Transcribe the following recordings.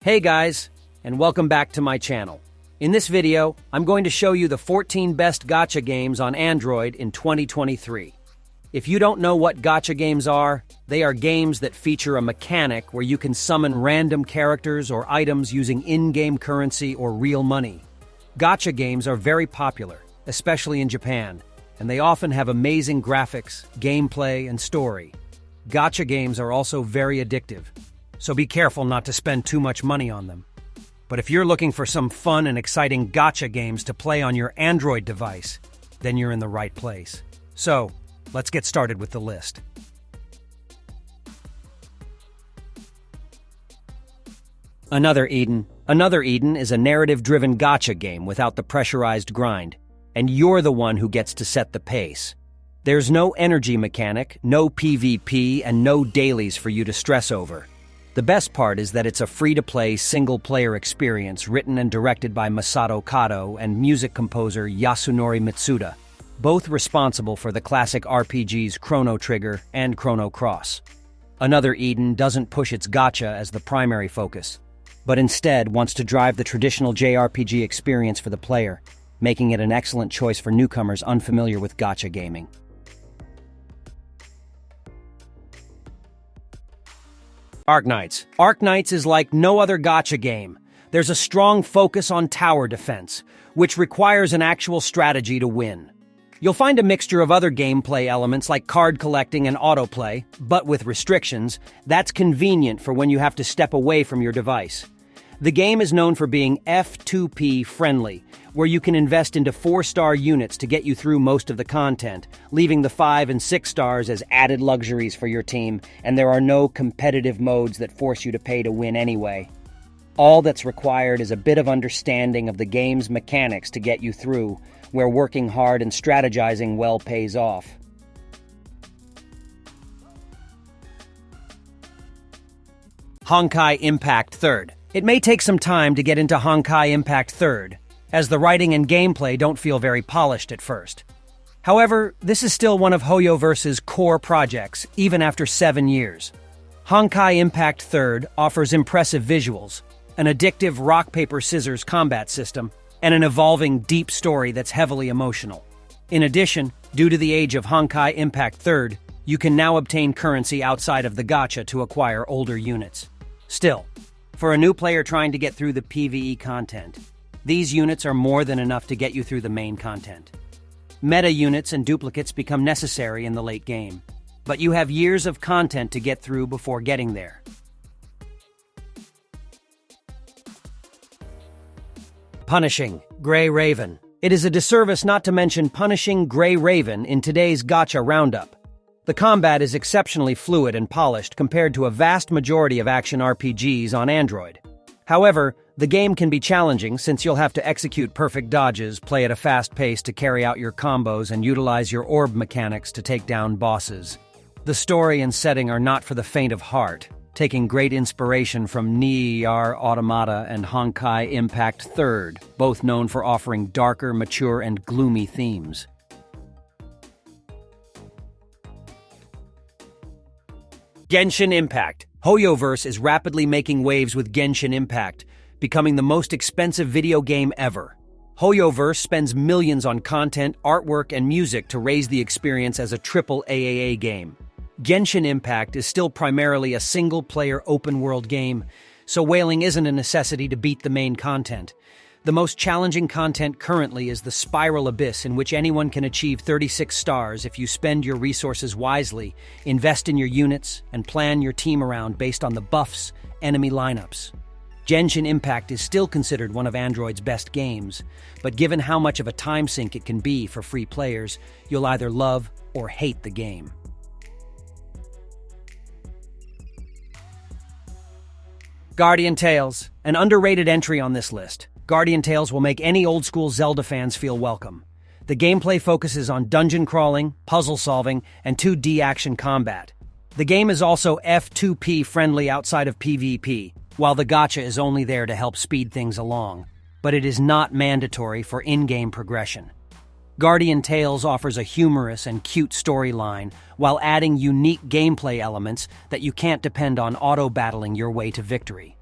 Hey guys, and welcome back to my channel. In this video, I'm going to show you the 14 best gacha games on Android in 2023. If you don't know what gacha games are, they are games that feature a mechanic where you can summon random characters or items using in-game currency or real money. Gacha games are very popular, especially in Japan, and they often have amazing graphics, gameplay, and story. Gacha games are also very addictive, so be careful not to spend too much money on them. But if you're looking for some fun and exciting gacha games to play on your Android device, then you're in the right place. So, let's get started with the list. Another Eden. Another Eden is a narrative-driven gacha game without the pressurized grind, and you're the one who gets to set the pace. There's no energy mechanic, no PvP, and no dailies for you to stress over. The best part is that it's a free-to-play, single-player experience written and directed by Masato Kato and music composer Yasunori Mitsuda, both responsible for the classic RPGs Chrono Trigger and Chrono Cross. Another Eden doesn't push its gacha as the primary focus, but instead wants to drive the traditional JRPG experience for the player, making it an excellent choice for newcomers unfamiliar with gacha gaming. Arknights. Arknights is like no other gacha game. There's a strong focus on tower defense, which requires an actual strategy to win. You'll find a mixture of other gameplay elements like card collecting and autoplay, but with restrictions, that's convenient for when you have to step away from your device. The game is known for being F2P friendly, where you can invest into 4-star units to get you through most of the content, leaving the 5 and 6 stars as added luxuries for your team, and there are no competitive modes that force you to pay to win anyway. All that's required is a bit of understanding of the game's mechanics to get you through, where working hard and strategizing well pays off. Honkai Impact 3rd. It may take some time to get into Honkai Impact 3rd, as the writing and gameplay don't feel very polished at first. However, this is still one of HoYoverse's core projects, even after 7 years. Honkai Impact 3rd offers impressive visuals, an addictive rock-paper-scissors combat system, and an evolving deep story that's heavily emotional. In addition, due to the age of Honkai Impact 3rd, you can now obtain currency outside of the gacha to acquire older units. Still, for a new player trying to get through the PvE content, these units are more than enough to get you through the main content. Meta units and duplicates become necessary in the late game, but you have years of content to get through before getting there. Punishing Grey Raven. It is a disservice not to mention Punishing Grey Raven in today's gacha roundup. The combat is exceptionally fluid and polished compared to a vast majority of action RPGs on Android. However, the game can be challenging since you'll have to execute perfect dodges, play at a fast pace to carry out your combos, and utilize your orb mechanics to take down bosses. The story and setting are not for the faint of heart, taking great inspiration from Nier Automata and Honkai Impact 3rd, both known for offering darker, mature, and gloomy themes. Genshin Impact. HoYoverse is rapidly making waves with Genshin Impact, becoming the most expensive video game ever. HoYoverse spends millions on content, artwork, and music to raise the experience as a triple AAA game. Genshin Impact is still primarily a single-player open-world game, so whaling isn't a necessity to beat the main content. The most challenging content currently is the Spiral Abyss, in which anyone can achieve 36 stars if you spend your resources wisely, invest in your units, and plan your team around based on the buffs, enemy lineups. Genshin Impact is still considered one of Android's best games, but given how much of a time sink it can be for free players, you'll either love or hate the game. Guardian Tales, an underrated entry on this list. Guardian Tales will make any old-school Zelda fans feel welcome. The gameplay focuses on dungeon crawling, puzzle solving, and 2D action combat. The game is also F2P friendly outside of PvP, while the gacha is only there to help speed things along, but it is not mandatory for in-game progression. Guardian Tales offers a humorous and cute storyline while adding unique gameplay elements that you can't depend on auto-battling your way to victory.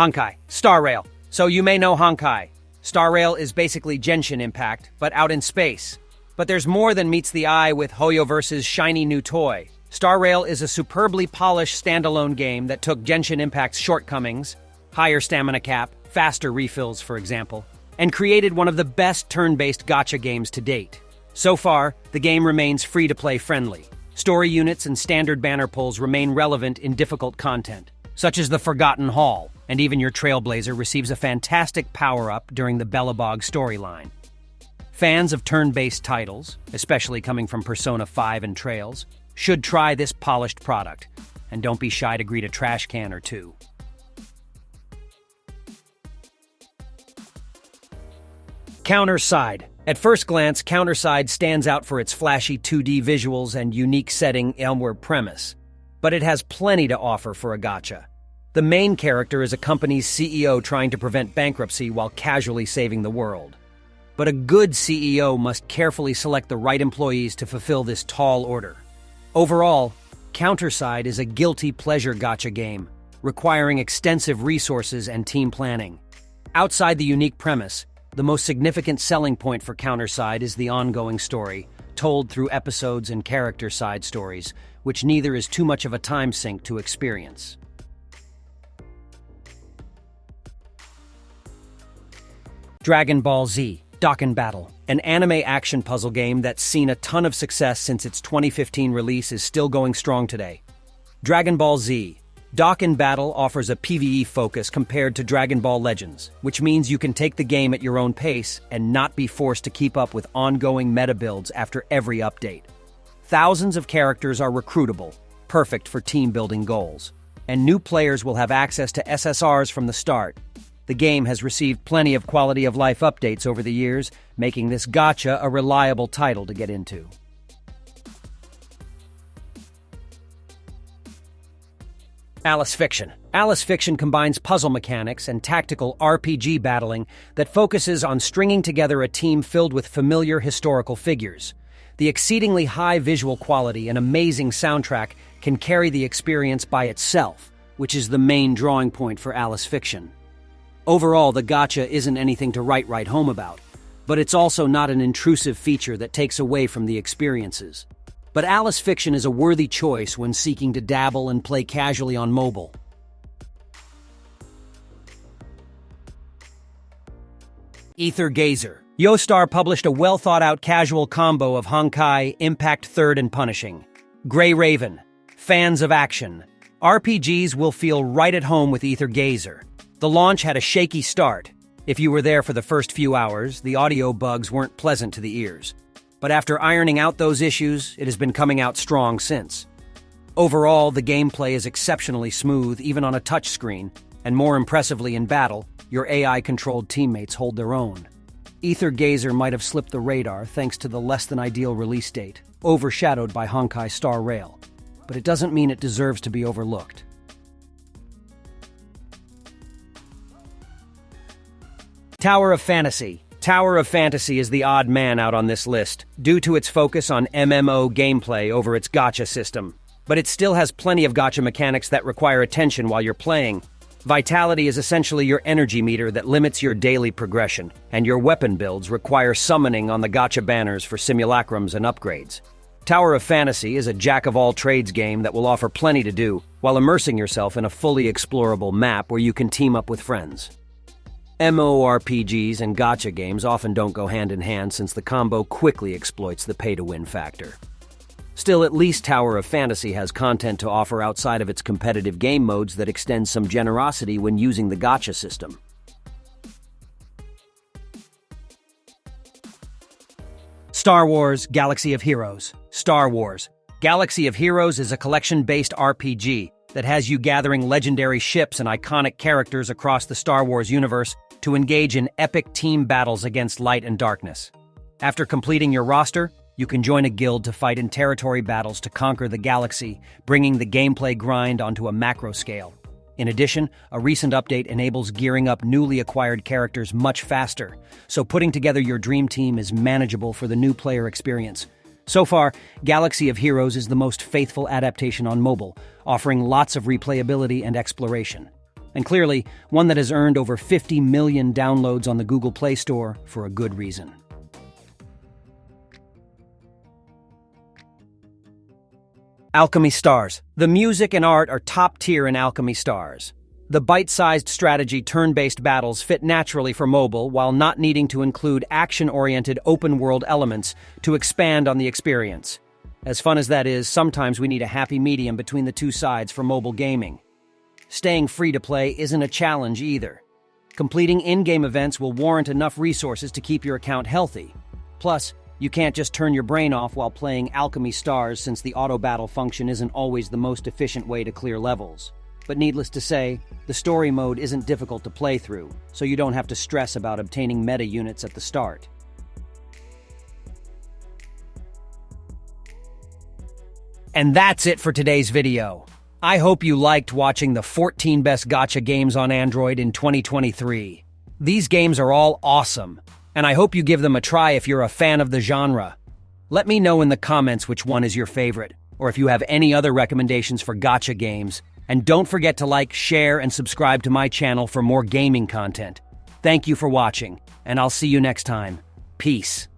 Honkai, Star Rail. So you may know Honkai. Star Rail is basically Genshin Impact, but out in space. But there's more than meets the eye with HoYoverse's shiny new toy. Star Rail is a superbly polished standalone game that took Genshin Impact's shortcomings, higher stamina cap, faster refills, for example, and created one of the best turn-based gacha games to date. So far, the game remains free-to-play friendly. Story units and standard banner pulls remain relevant in difficult content, such as the Forgotten Hall, and even your Trailblazer receives a fantastic power-up during the Bellabog storyline. Fans of turn-based titles, especially coming from Persona 5 and Trails, should try this polished product, and don't be shy to greet a trash can or two. Counterside. At first glance, Counterside stands out for its flashy 2D visuals and unique setting and premise, but it has plenty to offer for a gacha. The main character is a company's CEO trying to prevent bankruptcy while casually saving the world. But a good CEO must carefully select the right employees to fulfill this tall order. Overall, Counterside is a guilty pleasure gacha game, requiring extensive resources and team planning. Outside the unique premise, the most significant selling point for Counterside is the ongoing story, told through episodes and character side stories, which neither is too much of a time sink to experience. Dragon Ball Z Dokkan Battle, an anime action puzzle game that's seen a ton of success since its 2015 release, is still going strong today. Dragon Ball Z Dokkan Battle offers a PvE focus compared to Dragon Ball Legends, which means you can take the game at your own pace and not be forced to keep up with ongoing meta builds after every update. Thousands of characters are recruitable, perfect for team-building goals, and new players will have access to SSRs from the start. The game has received plenty of quality-of-life updates over the years, making this gacha a reliable title to get into. Alice Fiction. Alice Fiction combines puzzle mechanics and tactical RPG battling that focuses on stringing together a team filled with familiar historical figures. The exceedingly high visual quality and amazing soundtrack can carry the experience by itself, which is the main drawing point for Alice Fiction. Overall, the gacha isn't anything to write home about, but it's also not an intrusive feature that takes away from the experiences. But Alice Fiction is a worthy choice when seeking to dabble and play casually on mobile. Ether Gazer. Yostar published a well-thought-out casual combo of Honkai, Impact 3rd, and Punishing. Grey Raven. Fans of action. RPGs will feel right at home with Ether Gazer. The launch had a shaky start. If you were there for the first few hours, the audio bugs weren't pleasant to the ears. But after ironing out those issues, it has been coming out strong since. Overall, the gameplay is exceptionally smooth, even on a touchscreen, and more impressively in battle, your AI-controlled teammates hold their own. Ether Gazer might have slipped the radar thanks to the less-than-ideal release date, overshadowed by Honkai Star Rail, but it doesn't mean it deserves to be overlooked. Tower of Fantasy. Tower of Fantasy is the odd man out on this list, due to its focus on MMO gameplay over its gacha system. But it still has plenty of gacha mechanics that require attention while you're playing. Vitality is essentially your energy meter that limits your daily progression, and your weapon builds require summoning on the gacha banners for simulacrums and upgrades. Tower of Fantasy is a jack-of-all-trades game that will offer plenty to do, while immersing yourself in a fully explorable map where you can team up with friends. MMORPGs and gacha games often don't go hand in hand since the combo quickly exploits the pay-to-win factor. Still, at least Tower of Fantasy has content to offer outside of its competitive game modes that extends some generosity when using the gacha system. Star Wars Galaxy of Heroes. Star Wars Galaxy of Heroes is a collection-based RPG that has you gathering legendary ships and iconic characters across the Star Wars universe to engage in epic team battles against light and darkness. After completing your roster, you can join a guild to fight in territory battles to conquer the galaxy, bringing the gameplay grind onto a macro scale. In addition, a recent update enables gearing up newly acquired characters much faster, so putting together your dream team is manageable for the new player experience. So far, Galaxy of Heroes is the most faithful adaptation on mobile, offering lots of replayability and exploration. and clearly one that has earned over 50 million downloads on the Google Play Store for a good reason. Alchemy Stars. The music and art are top tier in Alchemy Stars. The bite-sized strategy turn-based battles fit naturally for mobile while not needing to include action-oriented open-world elements to expand on the experience. As fun as that is, sometimes we need a happy medium between the two sides for mobile gaming. Staying free to play isn't a challenge either. Completing in-game events will warrant enough resources to keep your account healthy. Plus, you can't just turn your brain off while playing Alchemy Stars since the auto-battle function isn't always the most efficient way to clear levels. But needless to say, the story mode isn't difficult to play through, so you don't have to stress about obtaining meta units at the start. And that's it for today's video. I hope you liked watching the 14 best gacha games on Android in 2023. These games are all awesome, and I hope you give them a try if you're a fan of the genre. Let me know in the comments which one is your favorite, or if you have any other recommendations for gacha games. And don't forget to like, share, and subscribe to my channel for more gaming content. Thank you for watching, and I'll see you next time. Peace.